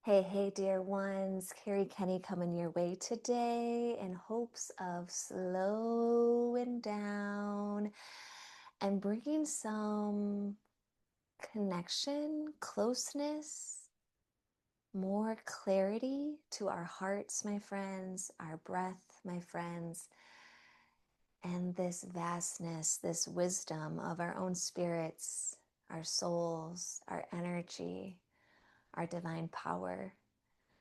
Hey, hey, dear ones. Carrie Kenny coming your way today in hopes of slowing down and bringing some connection, closeness, more clarity to our hearts, my friends, our breath, my friends, and this vastness, this wisdom of our own spirits, our souls, our energy, our divine power.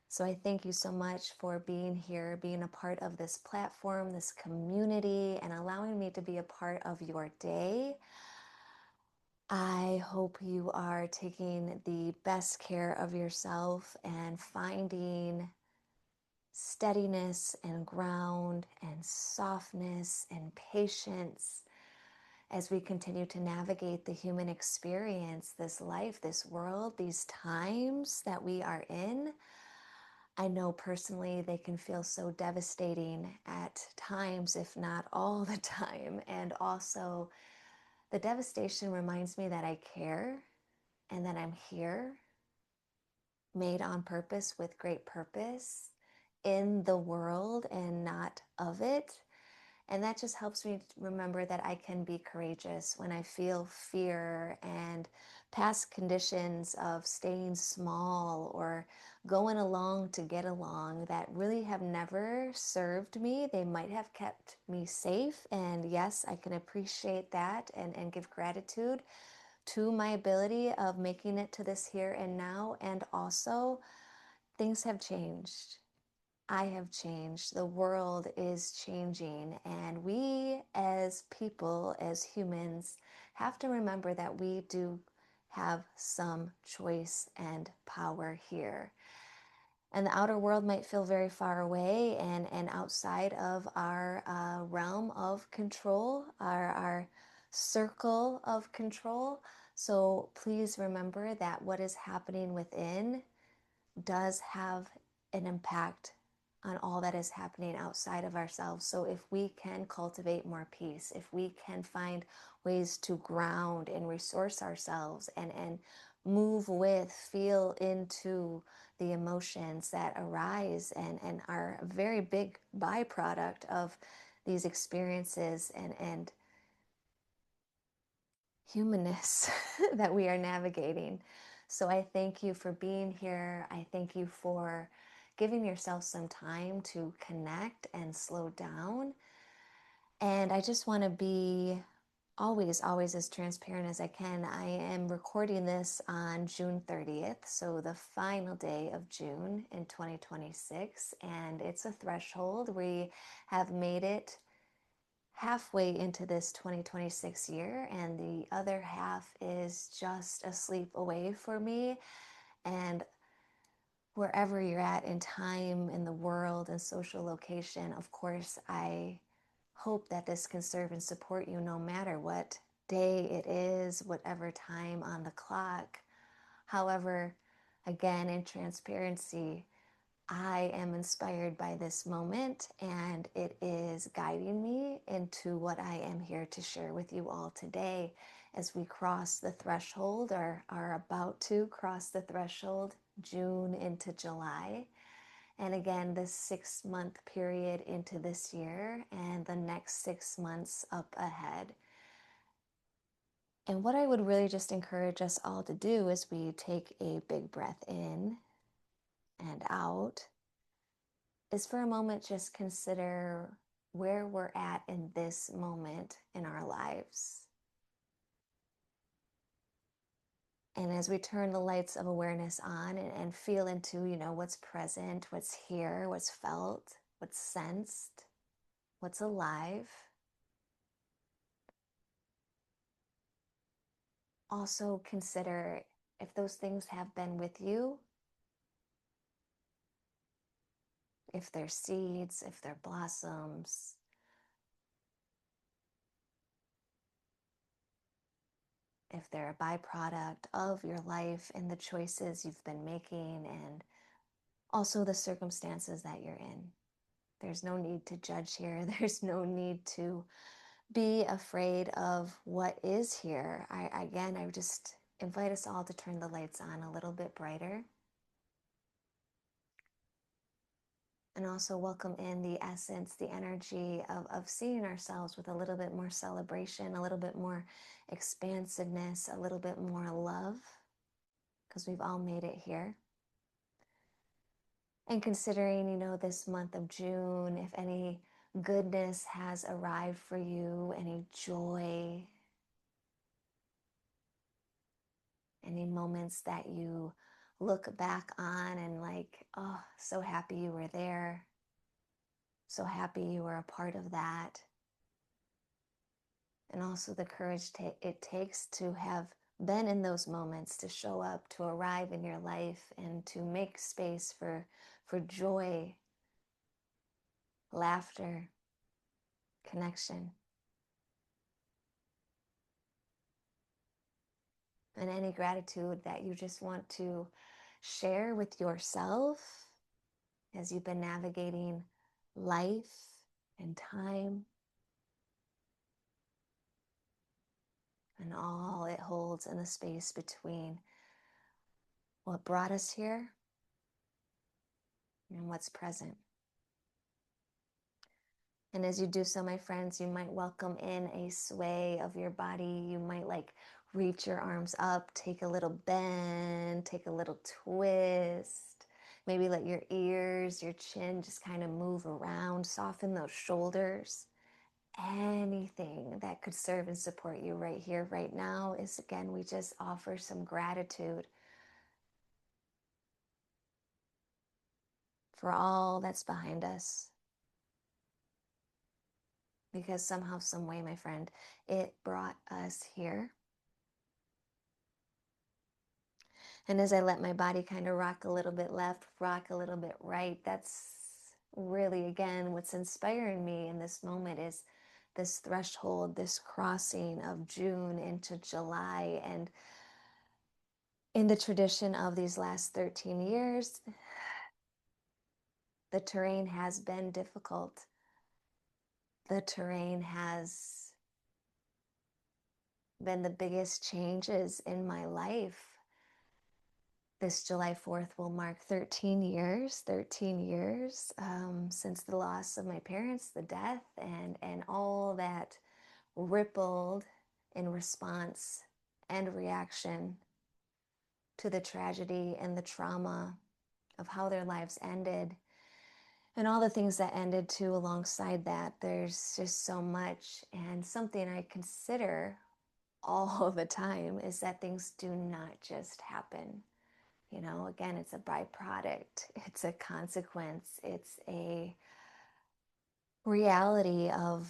So I thank you so much for being here, being a part of this platform, this community, and allowing me to be a part of your day. I hope you are taking the best care of yourself and finding steadiness and ground and softness and patience as we continue to navigate the human experience, this life, this world, these times that we are in. I know personally they can feel so devastating at times, if not all the time. And also, the devastation reminds me that I care and that I'm here, made on purpose with great purpose in the world and not of it. And that just helps me remember that I can be courageous when I feel fear and past conditions of staying small or going along to get along that really have never served me. They might have kept me safe. And yes, I can appreciate that and give gratitude to my ability of making it to this here and now. And also, things have changed. I have changed. The world is changing. And we, as people, as humans, have to remember that we do have some choice and power here. And the outer world might feel very far away and outside of our realm of control, our circle of control. So please remember that what is happening within does have an impact on all that is happening outside of ourselves. So if we can cultivate more peace, if we can find ways to ground and resource ourselves and move with, feel into the emotions that arise and are a very big byproduct of these experiences and humanness that we are navigating. So I thank you for being here. I thank you for giving yourself some time to connect and slow down. And I just want to be always as transparent as I can. I am recording this on June 30th, so the final day of June in 2026, and it's a threshold. We have made it halfway into this 2026 year, and the other half is just a sleep away for me. And wherever you're at in time, in the world, and social location, of course, I hope that this can serve and support you no matter what day it is, whatever time on the clock. However, again, in transparency, I am inspired by this moment and it is guiding me into what I am here to share with you all today as we cross the threshold or are about to cross the threshold, June into July. And again, this 6 month period into this year and the next 6 months up ahead. And what I would really just encourage us all to do is we take a big breath in and out is for a moment just consider where we're at in this moment in our lives. And as we turn the lights of awareness on and feel into, what's present, what's here, what's felt, what's sensed, what's alive. Also consider if those things have been with you, if they're seeds, if they're blossoms, if they're a byproduct of your life and the choices you've been making and also the circumstances that you're in. There's no need to judge here. There's no need to be afraid of what is here. I would just invite us all to turn the lights on a little bit brighter. And also welcome in the essence, the energy of seeing ourselves with a little bit more celebration, a little bit more expansiveness, a little bit more love, because we've all made it here. And considering, this month of June, if any goodness has arrived for you, any joy, any moments that you look back on and like, oh, so happy you were there, so happy you were a part of that. And also the courage it takes to have been in those moments, to show up, to arrive in your life, and to make space for joy, laughter, connection, and any gratitude that you just want to share with yourself as you've been navigating life and time and all it holds in the space between what brought us here and what's present. And as you do so, my friends, you might welcome in a sway of your body. You might reach your arms up, take a little bend, take a little twist. Maybe let your ears, your chin just kind of move around, soften those shoulders. Anything that could serve and support you right here, right now is, again, we just offer some gratitude for all that's behind us. Because somehow, some way, my friend, it brought us here. And as I let my body kind of rock a little bit left, rock a little bit right, that's really, again, what's inspiring me in this moment is this threshold, this crossing of June into July. And in the tradition of these last 13 years, the terrain has been difficult. The terrain has been the biggest changes in my life. This July 4th will mark 13 years since the loss of my parents, the death, and all that rippled in response and reaction to the tragedy and the trauma of how their lives ended and all the things that ended too alongside that. There's just so much, and something I consider all the time is that things do not just happen. Again, it's a byproduct, it's a consequence, it's a reality of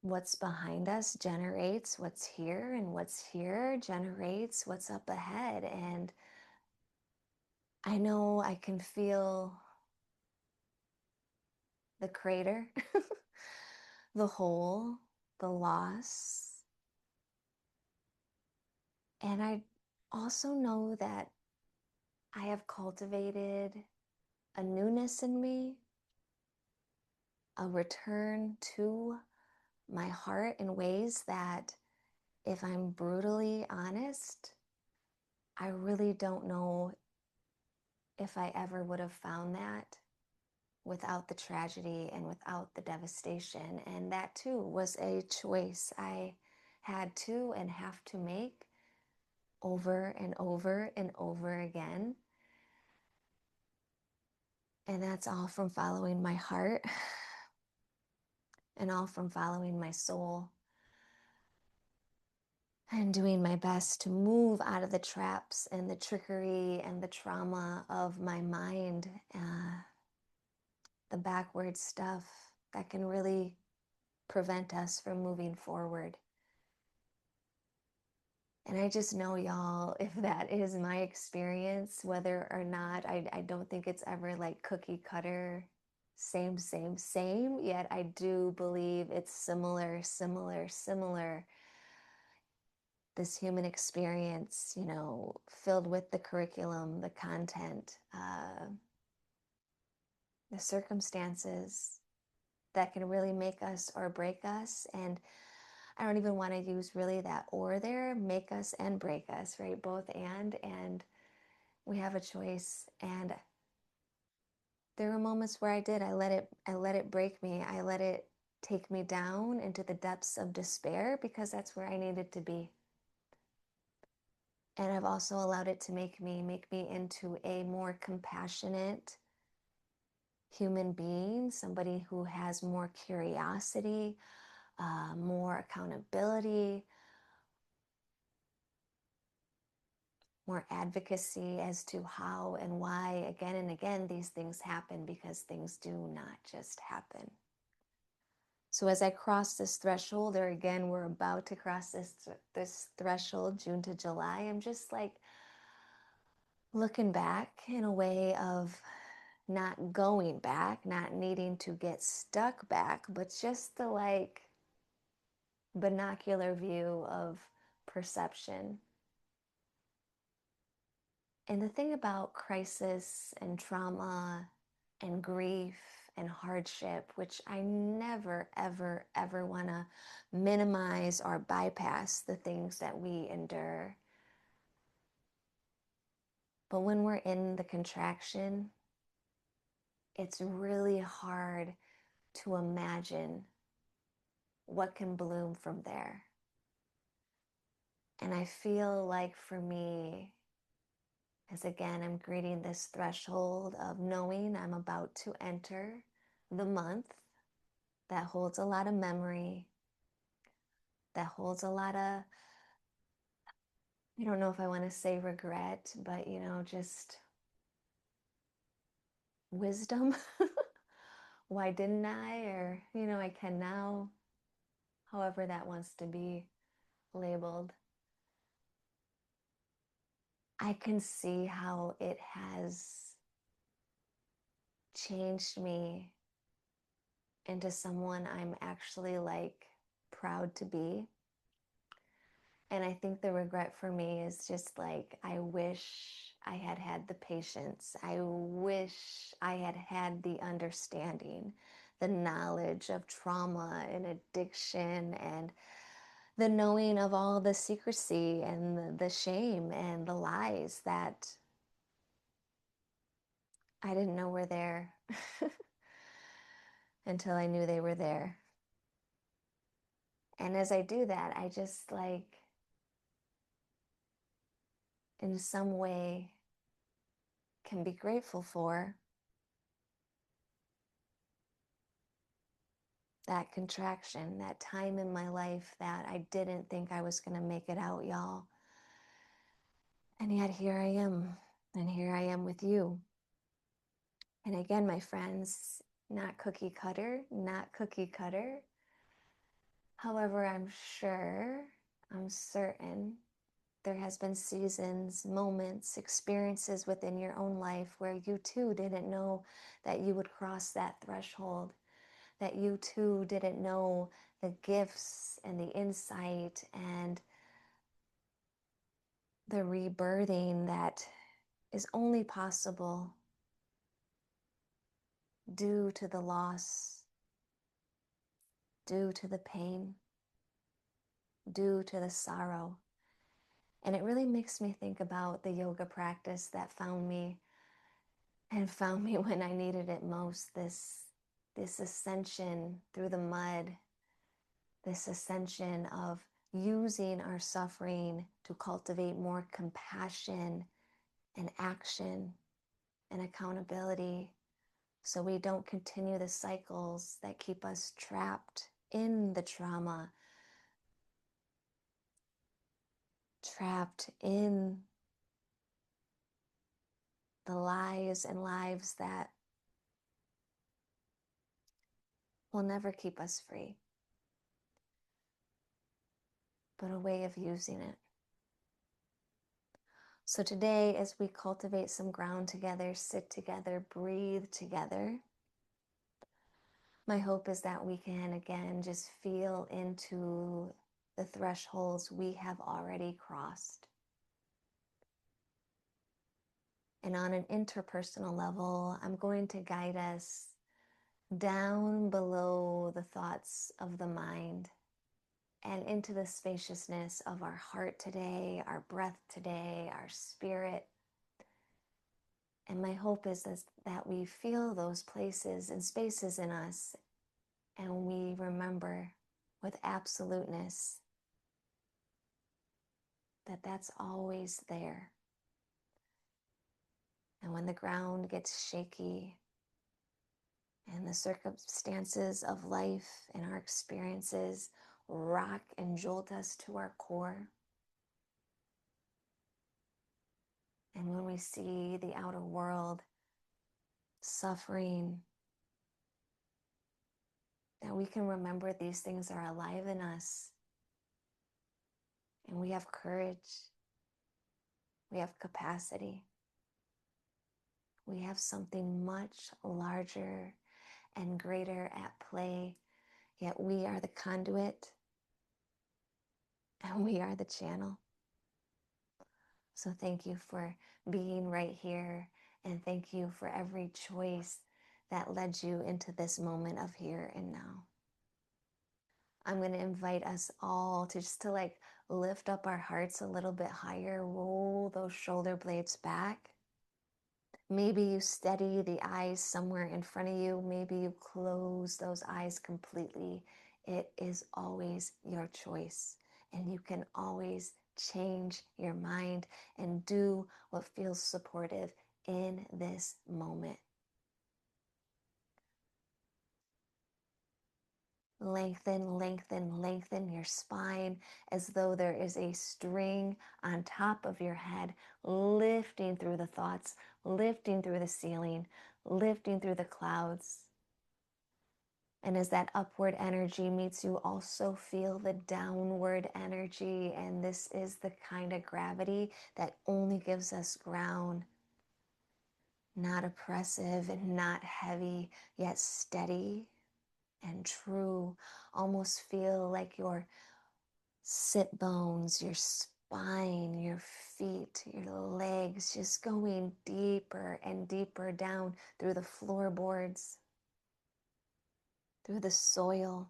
what's behind us generates what's here, and what's here generates what's up ahead. And I know I can feel the crater, the hole, the loss. And I also know that I have cultivated a newness in me, a return to my heart in ways that, if I'm brutally honest, I really don't know if I ever would have found that without the tragedy and without the devastation. And that too was a choice I had to and have to make over and over and over again. And that's all from following my heart and all from following my soul and doing my best to move out of the traps and the trickery and the trauma of my mind, the backward stuff that can really prevent us from moving forward. And I just know, y'all, if that is my experience, whether or not, I don't think it's ever like cookie cutter, same, yet I do believe it's similar. This human experience, filled with the curriculum, the content, the circumstances that can really make us or break us. And I don't even want to use really that or there, make us and break us, right? Both and we have a choice. And There were moments where I let it break me. I let it take me down into the depths of despair because that's where I needed to be. And I've also allowed it to make me into a more compassionate human being, somebody who has more curiosity, more accountability, more advocacy as to how and why, again and again, these things happen, because things do not just happen. So as I cross this threshold, or again, we're about to cross this threshold, June to July, I'm just like looking back in a way of not going back, not needing to get stuck back, but just the like binocular view of perception. And the thing about crisis and trauma and grief and hardship, which I never, ever, ever want to minimize or bypass the things that we endure. But when we're in the contraction, it's really hard to imagine what can bloom from there. And I feel like for me, as again, I'm greeting this threshold of knowing I'm about to enter the month that holds a lot of memory, that holds a lot of, I don't know if I want to say regret, but just wisdom. Why didn't I? Or, I can now, however that wants to be labeled. I can see how it has changed me into someone I'm actually like proud to be. And I think the regret for me is just like, I wish I had had the patience. I wish I had had the understanding, the knowledge of trauma and addiction, and the knowing of all the secrecy and the shame and the lies that I didn't know were there until I knew they were there. And as I do that, I just like, in some way, can be grateful for that contraction, that time in my life that I didn't think I was going to make it out, y'all. And yet here I am, and here I am with you. And again, my friends, not cookie cutter, not cookie cutter. However, I'm certain there has been seasons, moments, experiences within your own life where you too didn't know that you would cross that threshold, that you too didn't know the gifts and the insight and the rebirthing that is only possible due to the loss, due to the pain, due to the sorrow. And it really makes me think about the yoga practice that found me when I needed it most, this ascension through the mud, this ascension of using our suffering to cultivate more compassion and action and accountability, so we don't continue the cycles that keep us trapped in the trauma, trapped in the lies and lives that will never keep us free, but a way of using it. So today, as we cultivate some ground together, sit together, breathe together, my hope is that we can again just feel into the thresholds we have already crossed. And on an interpersonal level, I'm going to guide us down below the thoughts of the mind and into the spaciousness of our heart today, our breath today, our spirit. And my hope is that we feel those places and spaces in us, and we remember with absoluteness that that's always there. And when the ground gets shaky and the circumstances of life and our experiences rock and jolt us to our core, and when we see the outer world suffering, that we can remember these things are alive in us, and we have courage, we have capacity, we have something much larger and greater at play, yet we are the conduit and we are the channel. So thank you for being right here, and thank you for every choice that led you into this moment of here and now. I'm going to invite us all to just to like lift up our hearts a little bit higher, roll those shoulder blades back. Maybe you steady the eyes somewhere in front of you. Maybe you close those eyes completely. It is always your choice, and you can always change your mind and do what feels supportive in this moment. Lengthen, lengthen, lengthen your spine as though there is a string on top of your head, lifting through the thoughts, lifting through the ceiling, lifting through the clouds. And as that upward energy meets you, also feel the downward energy. And this is the kind of gravity that only gives us ground, not oppressive and not heavy, yet steady and true. Almost feel like your sit bones, your spine, your feet, your legs just going deeper and deeper down through the floorboards, through the soil,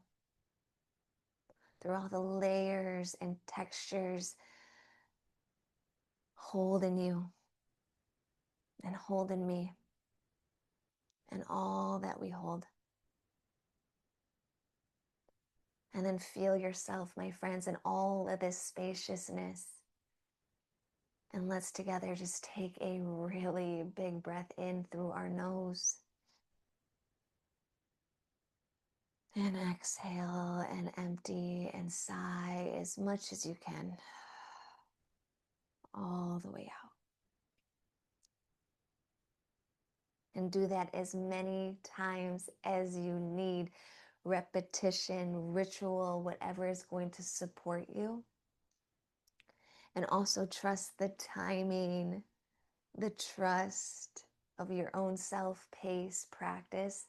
through all the layers and textures, holding you and holding me and all that we hold. And then feel yourself, my friends, in all of this spaciousness. And let's together just take a really big breath in through our nose. And exhale and empty and sigh as much as you can, all the way out. And do that as many times as you need. Repetition, ritual, whatever is going to support you. And also trust the timing, the trust of your own self-paced practice,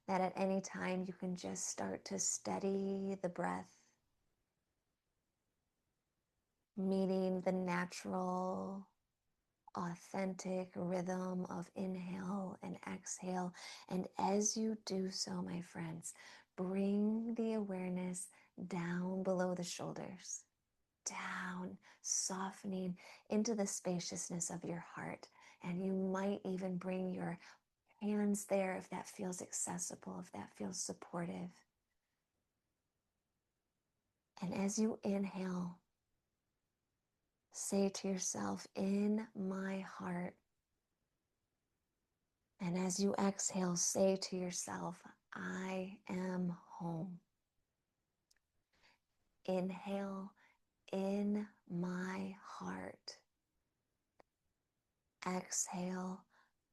that at any time you can just start to steady the breath, meeting the natural, authentic rhythm of inhale and exhale. And as you do so, my friends, bring the awareness down below the shoulders, down, softening into the spaciousness of your heart. And you might even bring your hands there if that feels accessible, if that feels supportive. And as you inhale, say to yourself, in my heart. And as you exhale, say to yourself, I am home. Inhale, in my heart. Exhale,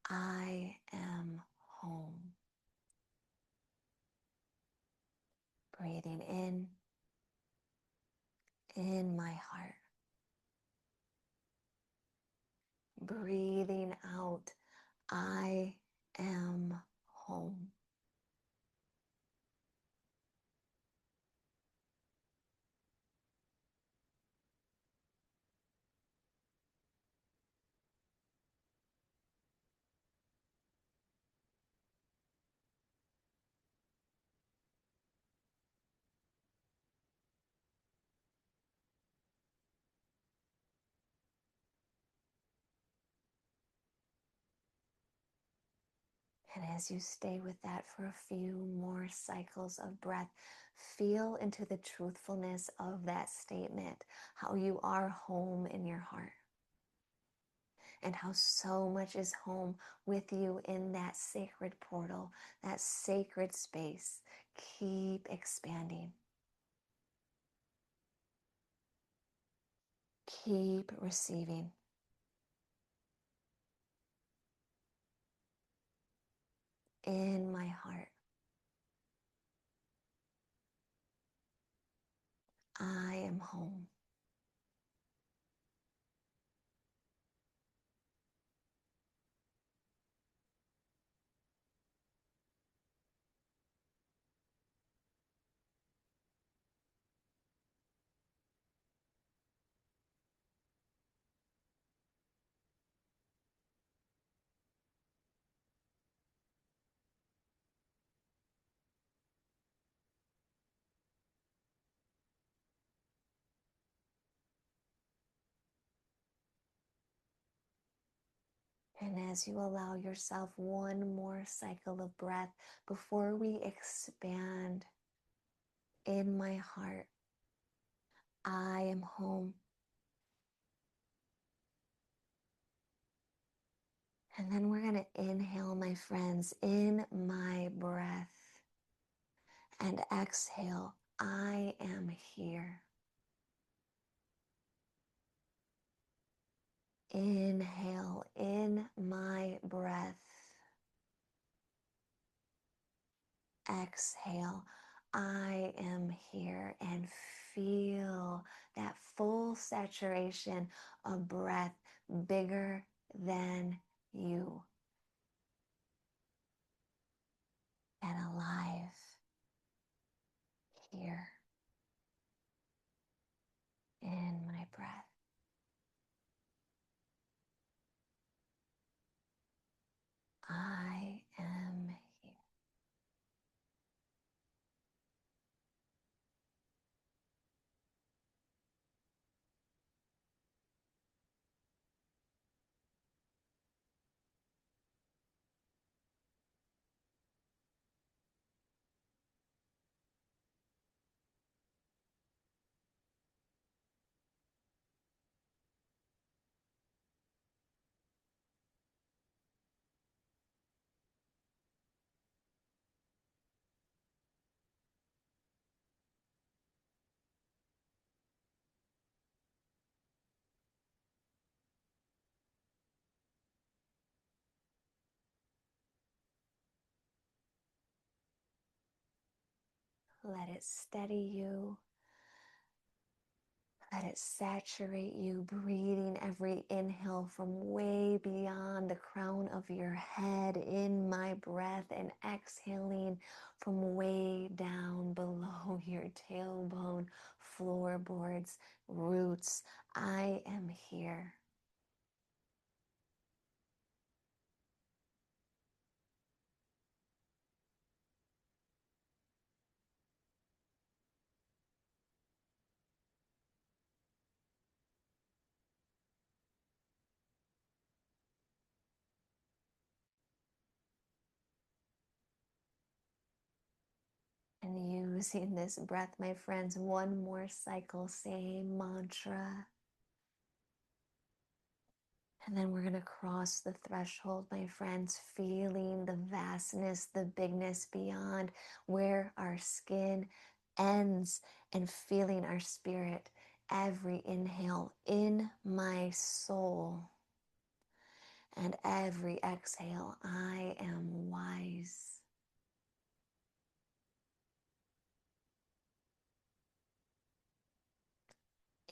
I am home. Breathing in my heart. Breathing out, I am home. And as you stay with that for a few more cycles of breath, feel into the truthfulness of that statement, how you are home in your heart, and how so much is home with you in that sacred portal, that sacred space. Keep expanding. Keep receiving. In my heart, I am home. And as you allow yourself one more cycle of breath before we expand, in my heart, I am home. And then we're going to inhale, my friends, in my breath, and exhale, I am here. Inhale in my breath. Exhale, I am here, and feel that full saturation of breath bigger than you and alive here in my breath. I am here. Let it steady you. Let it saturate you, breathing every inhale from way beyond the crown of your head in my breath, and exhaling from way down below your tailbone, floorboards, roots. I am here. And using this breath, my friends, one more cycle, same mantra. And then we're going to cross the threshold, my friends, feeling the vastness, the bigness beyond where our skin ends, and feeling our spirit every inhale in my soul. And every exhale, I am wise.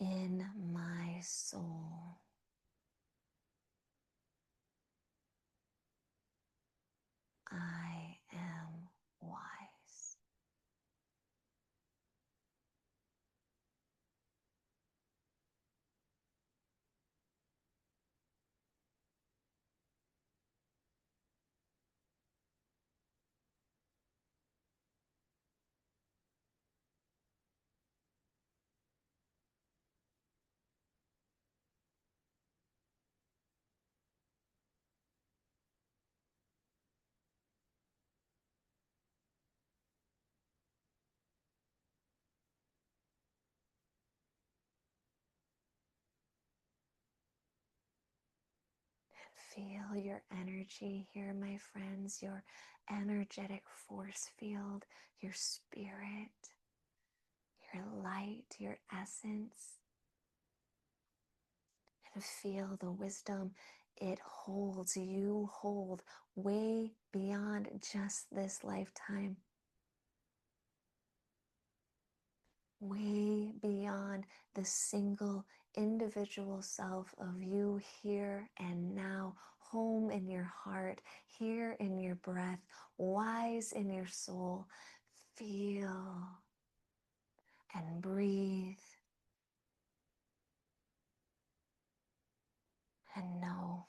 In my soul, I am wise. Feel your energy here, my friends, your energetic force field, your spirit, your light, your essence, and feel the wisdom it holds, you hold way beyond just this lifetime, way beyond the single individual self of you here and now, home in your heart, here in your breath, wise in your soul. Feel and breathe and know.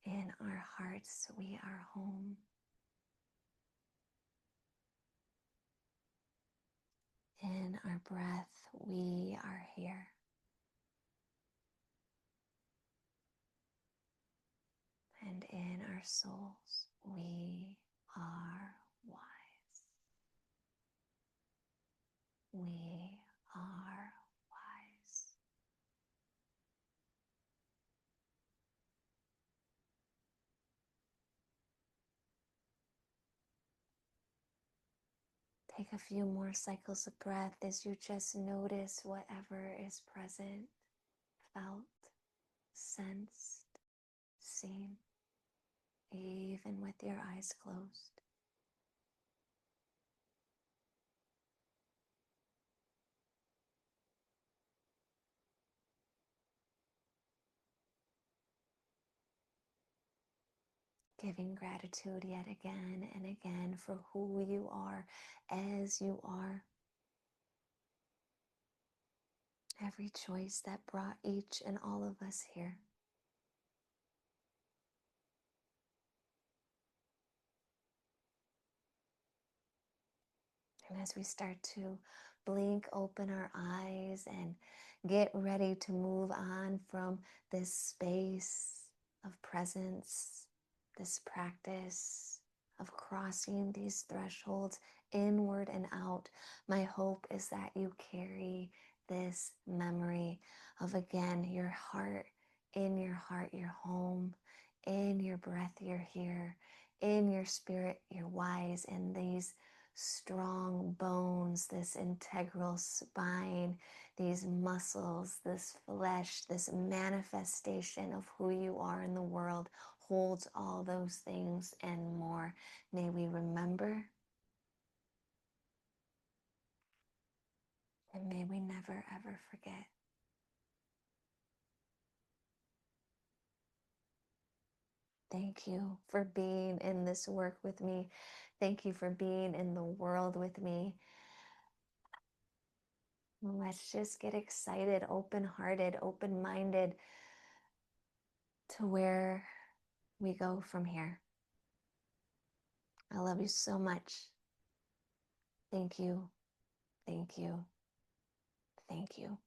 In our hearts, we are home. In our breath, we are here. And in our souls, we are wise. We are wise. Take a few more cycles of breath as you just notice whatever is present, felt, sensed, seen, even with your eyes closed. Giving gratitude yet again and again for who you are as you are. Every choice that brought each and all of us here. And as we start to blink open our eyes and get ready to move on from this space of presence, this practice of crossing these thresholds inward and out, my hope is that you carry this memory of, again, your heart, in your heart, your home, in your breath, you're here, in your spirit, you're wise, in these strong bones, this integral spine, these muscles, this flesh, this manifestation of who you are in the world holds all those things and more. May we remember, and may we never ever forget. Thank you for being in this work with me. Thank you for being in the world with me. Let's just get excited, open-hearted, open-minded to where we go from here. I love you so much. Thank you. Thank you. Thank you.